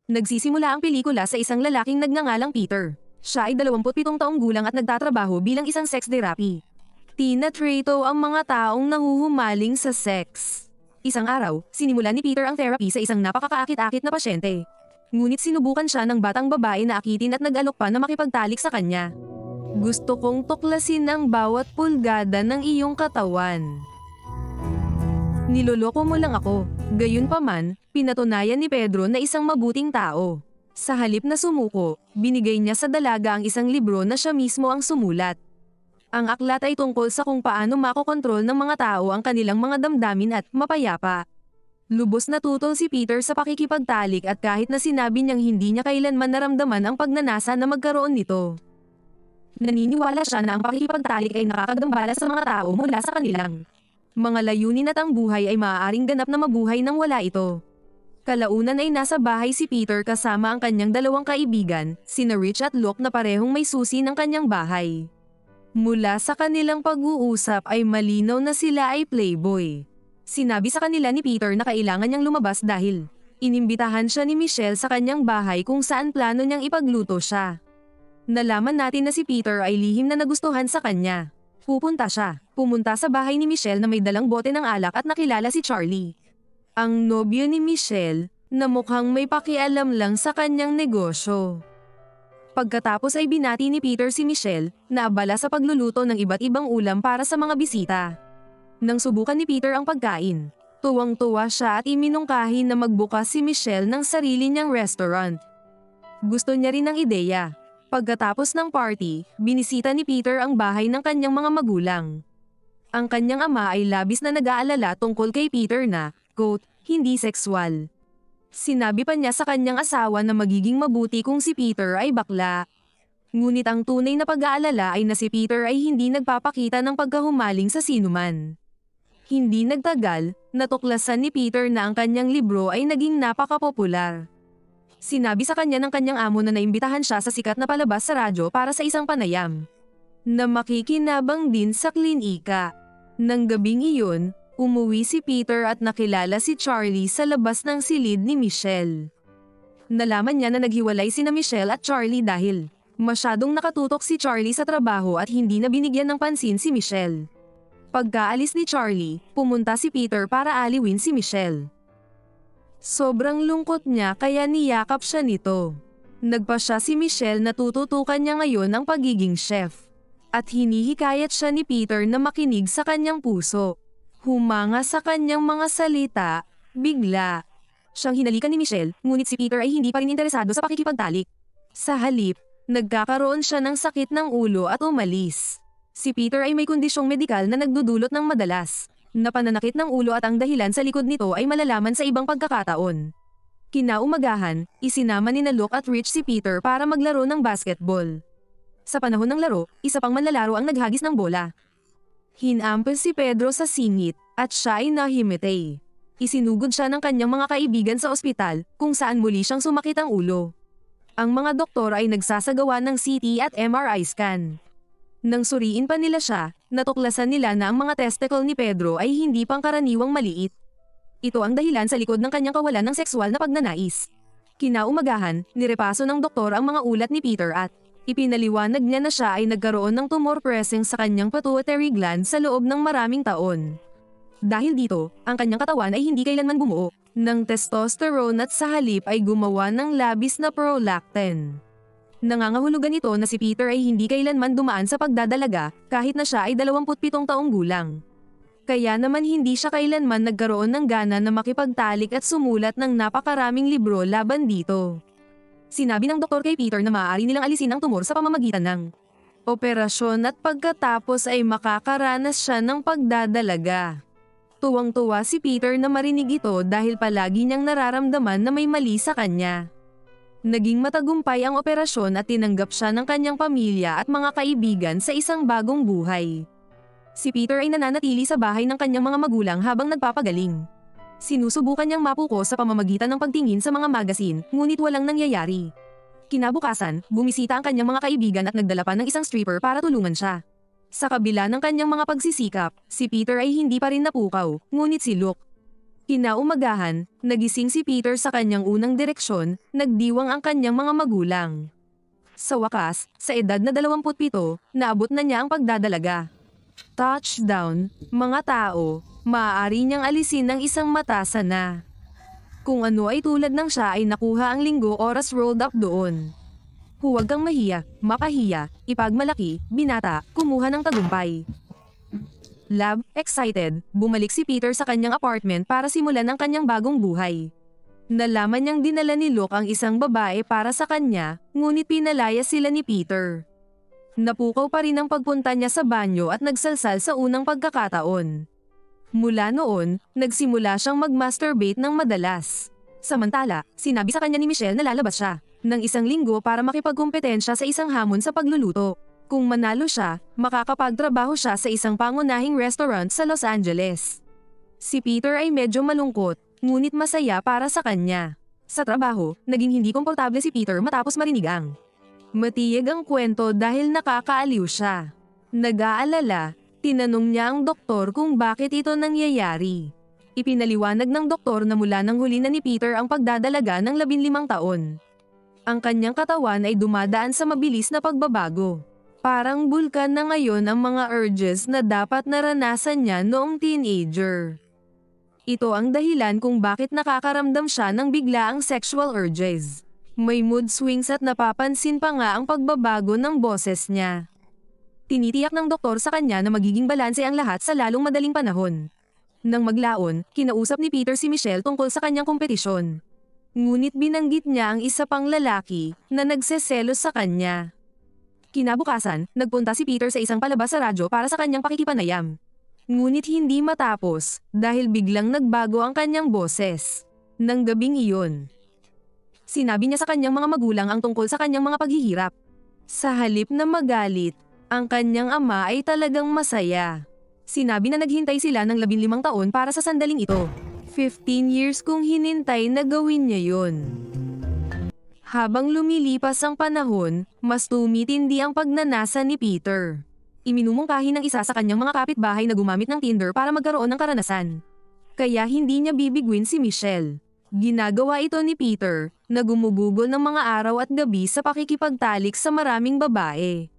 Nagsisimula ang pelikula sa isang lalaking nagngangalang Peter. Siya ay 27 taong gulang at nagtatrabaho bilang isang sex therapy. Tinatrato ang mga taong nahuhumaling sa sex. Isang araw, sinimula ni Peter ang therapy sa isang napakakaakit-akit na pasyente. Ngunit sinubukan siya ng batang babae na akitin at nag-alok pa na makipagtalik sa kanya. Gusto kong tuklasin ang bawat pulgada ng iyong katawan. Niloloko mo lang ako. Gayunpaman, pinatunayan ni Pedro na isang mabuting tao. Sa halip na sumuko, binigay niya sa dalaga ang isang libro na siya mismo ang sumulat. Ang aklat ay tungkol sa kung paano makokontrol ng mga tao ang kanilang mga damdamin at mapayapa. Lubos na tutol si Peter sa pakikipagtalik at kahit na sinabi niyang hindi niya kailanman naramdaman ang pagnanasa na magkaroon nito. Naniniwala siya na ang pakikipagtalik ay nakakagambala sa mga tao mula sa kanilang mga layunin at ang buhay ay maaaring ganap na mabuhay nang wala ito. Kalaunan ay nasa bahay si Peter kasama ang kanyang dalawang kaibigan, sina Rich at Luke na parehong may susi ng kanyang bahay. Mula sa kanilang pag-uusap ay malinaw na sila ay playboy. Sinabi sa kanila ni Peter na kailangan niyang lumabas dahil inimbitahan siya ni Michelle sa kanyang bahay kung saan plano niyang ipagluto siya. Nalaman natin na si Peter ay lihim na nagustuhan sa kanya. Pumunta sa bahay ni Michelle na may dalang bote ng alak at nakilala si Charlie. Ang nobyo ni Michelle, na mukhang may pakialam lang sa kanyang negosyo. Pagkatapos ay binati ni Peter si Michelle, na abala sa pagluluto ng iba't ibang ulam para sa mga bisita. Nang subukan ni Peter ang pagkain, tuwang-tuwa siya at iminungkahi na magbukas si Michelle ng sarili niyang restaurant. Gusto niya rin ng ideya. Pagkatapos ng party, binisita ni Peter ang bahay ng kanyang mga magulang. Ang kanyang ama ay labis na nag-aalala tungkol kay Peter na, quote, hindi sexual. Sinabi pa niya sa kanyang asawa na magiging mabuti kung si Peter ay bakla. Ngunit ang tunay na pag-aalala ay na si Peter ay hindi nagpapakita ng pagkahumaling sa sinuman. Hindi nagtagal, natuklasan ni Peter na ang kanyang libro ay naging napakapopular. Sinabi sa kanya ng kanyang amo na naimbitahan siya sa sikat na palabas sa radyo para sa isang panayam na makikinabang din sa klinika. Nang gabing iyon, umuwi si Peter at nakilala si Charlie sa labas ng silid ni Michelle. Nalaman niya na naghiwalay sina Michelle at Charlie dahil masyadong nakatutok si Charlie sa trabaho at hindi na binigyan ng pansin si Michelle. Pagkaalis ni Charlie, pumunta si Peter para aliwin si Michelle. Sobrang lungkot niya kaya niyakap siya nito. Nagpa siya si Michelle na tututukan niya ngayon ang pagiging chef. At hinihikayat siya ni Peter na makinig sa kanyang puso. Humanga sa kanyang mga salita, bigla siyang hinalikan ni Michelle, ngunit si Peter ay hindi pa rin interesado sa pakikipagtalik. Sa halip, nagkakaroon siya ng sakit ng ulo at umalis. Si Peter ay may kondisyong medikal na nagdudulot ng madalas na pananakit ng ulo at ang dahilan sa likod nito ay malalaman sa ibang pagkakataon. Kinaumagahan, isinama ni Luke at Rich si Peter para maglaro ng basketball. Sa panahon ng laro, isa pang manlalaro ang naghagis ng bola. Hinampas si Pedro sa singit at siya ay nahimatay. Isinugod siya ng kanyang mga kaibigan sa ospital kung saan muli siyang sumakit ang ulo. Ang mga doktor ay nagsasagawa ng CT at MRI scan. Nang suriin pa nila siya, natuklasan nila na ang mga testicle ni Pedro ay hindi pangkaraniwang maliit. Ito ang dahilan sa likod ng kanyang kawalan ng sexual na pagnanais. Kinaumagahan, nirepaso ng doktor ang mga ulat ni Peter at ipinaliwanag niya na siya ay nagkaroon ng tumor pressing sa kanyang pituitary gland sa loob ng maraming taon. Dahil dito, ang kanyang katawan ay hindi kailanman bumuo ng testosterone at sa halip ay gumawa ng labis na prolactin. Nangangahulugan ito na si Peter ay hindi kailanman dumaan sa pagdadalaga kahit na siya ay 27 taong gulang. Kaya naman hindi siya kailanman nagkaroon ng gana na makipagtalik at sumulat ng napakaraming libro laban dito. Sinabi ng doktor kay Peter na maaari nilang alisin ang tumor sa pamamagitan ng operasyon at pagkatapos ay makakaranas siya ng pagdadalaga. Tuwang-tuwa si Peter na marinig ito dahil palagi niyang nararamdaman na may mali sa kanya. Naging matagumpay ang operasyon at tinanggap siya ng kanyang pamilya at mga kaibigan sa isang bagong buhay. Si Peter ay nananatili sa bahay ng kanyang mga magulang habang nagpapagaling. Sinusubukan niyang mapuko sa pamamagitan ng pagtingin sa mga magazine, ngunit walang nangyayari. Kinabukasan, bumisita ang kanyang mga kaibigan at nagdala pa ng isang stripper para tulungan siya. Sa kabila ng kanyang mga pagsisikap, si Peter ay hindi pa rin napukaw, ngunit si Luke Kinaumagahan, nagising si Peter sa kanyang unang direksyon, nagdiwang ang kanyang mga magulang. Sa wakas, sa edad na 27, naabot na niya ang pagdadalaga. Touchdown, mga tao, maaari niyang alisin ng isang mata na. Kung ano ay tulad ng siya ay nakuha ang linggo oras rolled up doon. Huwag kang mahiya, makahiya, ipagmalaki, binata, kumuha ng tagumpay. Lab, excited, bumalik si Peter sa kanyang apartment para simulan ang kanyang bagong buhay. Nalaman niyang dinala ni Luke ang isang babae para sa kanya, ngunit pinalaya sila ni Peter. Napukaw pa rin ang pagpunta niya sa banyo at nagsalsal sa unang pagkakataon. Mula noon, nagsimula siyang mag-masturbate ng madalas. Samantala, sinabi sa kanya ni Michelle na lalabas siya ng isang linggo para makipagkumpetensya sa isang hamon sa pagluluto. Kung manalo siya, makakapagtrabaho siya sa isang pangunahing restaurant sa Los Angeles. Si Peter ay medyo malungkot, ngunit masaya para sa kanya. Sa trabaho, naging hindi komportable si Peter matapos marinig ang matiyag ang kwento dahil nakakaaliw siya. Nag-aalala, tinanong niya ang doktor kung bakit ito nangyayari. Ipinaliwanag ng doktor na mula nang huli na ni Peter ang pagdadalaga ng 15 taon. Ang kanyang katawan ay dumadaan sa mabilis na pagbabago. Parang bulkan na ngayon ang mga urges na dapat naranasan niya noong teenager. Ito ang dahilan kung bakit nakakaramdam siya ng biglaang sexual urges. May mood swings at napapansin pa nga ang pagbabago ng boses niya. Tinitiyak ng doktor sa kanya na magiging balanse ang lahat sa lalong madaling panahon. Nang maglaon, kinausap ni Peter si Michelle tungkol sa kanyang kompetisyon. Ngunit binanggit niya ang isa pang lalaki na nagseselos sa kanya. Kinabukasan, nagpunta si Peter sa isang palabas sa radyo para sa kanyang pakikipanayam. Ngunit hindi matapos, dahil biglang nagbago ang kanyang boses. Nang gabing iyon, sinabi niya sa kanyang mga magulang ang tungkol sa kanyang mga paghihirap. Sa halip na magalit, ang kanyang ama ay talagang masaya. Sinabi na naghintay sila ng 15 taon para sa sandaling ito. 15 years kung hinintay na gawin niya yun. Habang lumilipas ang panahon, mas tumitindi ang pagnanasa ni Peter. Iminumungkahi ng isa sa kanyang mga kapitbahay na gumamit ng Tinder para magkaroon ng karanasan. Kaya hindi niya bibiguin si Michelle. Ginagawa ito ni Peter, na gumugugol ng mga araw at gabi sa pakikipagtalik sa maraming babae.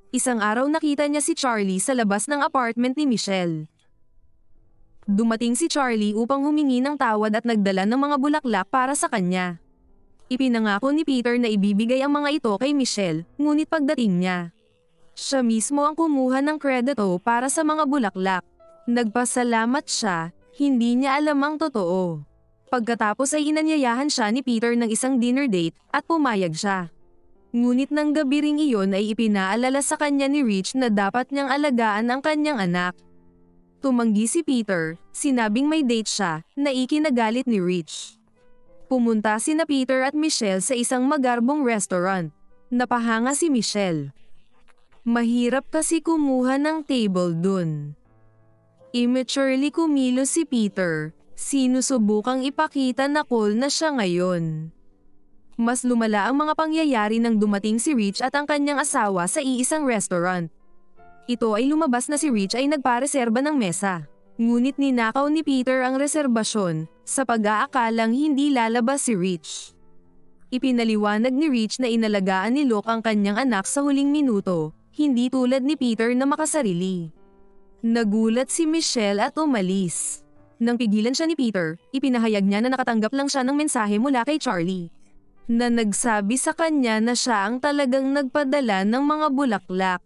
Isang araw nakita niya si Charlie sa labas ng apartment ni Michelle. Dumating si Charlie upang humingi ng tawad at nagdala ng mga bulaklak para sa kanya. Ipinangako ni Peter na ibibigay ang mga ito kay Michelle, ngunit pagdating niya, siya mismo ang kumuha ng kredito para sa mga bulaklak. Nagpasalamat siya, hindi niya alam ang totoo. Pagkatapos ay inanyayahan siya ni Peter ng isang dinner date at pumayag siya. Ngunit nang gabi ring iyon ay ipinaalala sa kanya ni Rich na dapat niyang alagaan ang kanyang anak. Tumanggi si Peter, sinabing may date siya, na ikinagalit ni Rich. Pumunta sina Peter at Michelle sa isang magarbong restaurant. Napahanga si Michelle. Mahirap kasi kumuha ng table dun. Immaturely kumilos si Peter, sinusubukang ipakita na cool na siya ngayon. Mas lumala ang mga pangyayari nang dumating si Rich at ang kanyang asawa sa iisang restaurant. Ito ay lumabas na si Rich ay nagpareserba ng mesa. Ngunit ninakaw ni Peter ang reserbasyon, sa pag-aakalang hindi lalabas si Rich. Ipinaliwanag ni Rich na inalagaan ni Luke ang kanyang anak sa huling minuto, hindi tulad ni Peter na makasarili. Nagulat si Michelle at umalis. Nang pigilan siya ni Peter, ipinahayag niya na nakatanggap lang siya ng mensahe mula kay Charlie, na nagsabi sa kanya na siya ang talagang nagpadala ng mga bulaklak.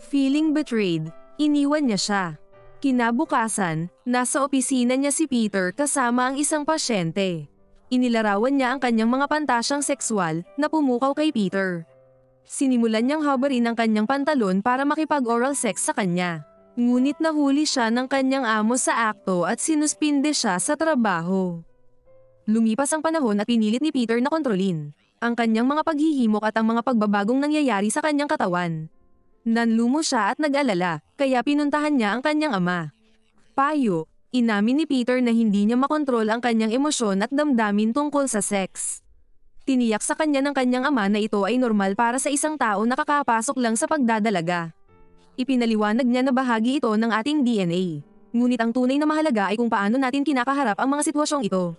Feeling betrayed, iniwan niya siya. Kinabukasan, nasa opisina niya si Peter kasama ang isang pasyente. Inilarawan niya ang kanyang mga pantasyang sexual na pumukaw kay Peter. Sinimulan niyang habarin ang kanyang pantalon para makipag-oral sex sa kanya. Ngunit nahuli siya ng kanyang amo sa akto at sinuspinde siya sa trabaho. Lumipas ang panahon at pinilit ni Peter na kontrolin ang kanyang mga paghihimok at ang mga pagbabagong nangyayari sa kanyang katawan. Nanlumo siya at nag-alala, kaya pinuntahan niya ang kanyang ama. Payo, inamin ni Peter na hindi niya makontrol ang kanyang emosyon at damdamin tungkol sa sex. Tiniyak sa kanya ng kanyang ama na ito ay normal para sa isang tao na kakapasok lang sa pagdadalaga. Ipinaliwanag niya na bahagi ito ng ating DNA. Ngunit ang tunay na mahalaga ay kung paano natin kinakaharap ang mga sitwasyong ito.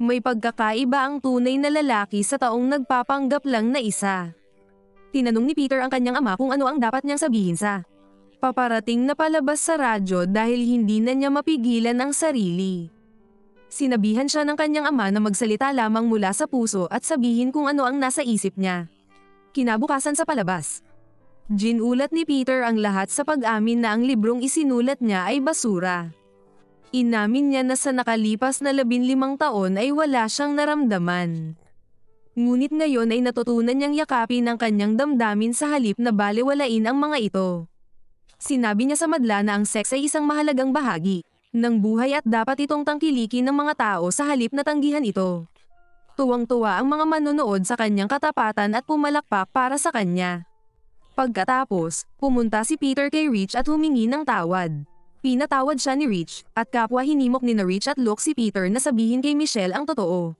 May pagkakaiba ang tunay na lalaki sa taong nagpapanggap lang na isa. Tinanong ni Peter ang kanyang ama kung ano ang dapat niyang sabihin sa paparating na palabas sa radyo dahil hindi na niya mapigilan ang sarili. Sinabihan siya ng kanyang ama na magsalita lamang mula sa puso at sabihin kung ano ang nasa isip niya. Kinabukasan sa palabas, ginulat ni Peter ang lahat sa pag-amin na ang librong isinulat niya ay basura. Inamin niya na sa nakalipas na 15 taon ay wala siyang naramdaman. Ngunit ngayon ay natutunan niyang yakapin ang kanyang damdamin sa halip na balewalain ang mga ito. Sinabi niya sa madla na ang seks ay isang mahalagang bahagi ng buhay at dapat itong tangkilikin ng mga tao sa halip na tanggihan ito. Tuwang-tuwa ang mga manonood sa kanyang katapatan at pumalakpak para sa kanya. Pagkatapos, pumunta si Peter kay Rich at humingi ng tawad. Pinatawad siya ni Rich, at kapwa hinimok ni Rich at Luke si Peter na sabihin kay Michelle ang totoo.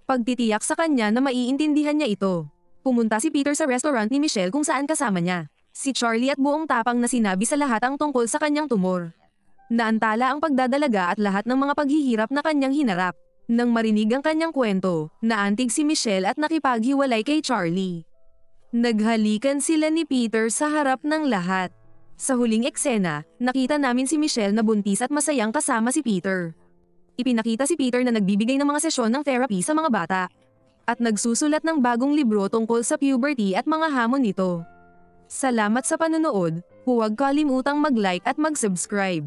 Pagtitiyak sa kanya na maiintindihan niya ito, pumunta si Peter sa restaurant ni Michelle kung saan kasama niya si Charlie at buong tapang na sinabi sa lahat ang tungkol sa kanyang tumor. Naantala ang pagdadalaga at lahat ng mga paghihirap na kanyang hinarap. Nang marinig ang kanyang kwento, naantig si Michelle at nakipaghiwalay kay Charlie. Naghalikan sila ni Peter sa harap ng lahat. Sa huling eksena, nakita namin si Michelle na buntis at masayang kasama si Peter. Ipinakita si Peter na nagbibigay ng mga sesyon ng therapy sa mga bata. At nagsusulat ng bagong libro tungkol sa puberty at mga hamon nito. Salamat sa panonood, huwag kalimutang mag-like at mag-subscribe.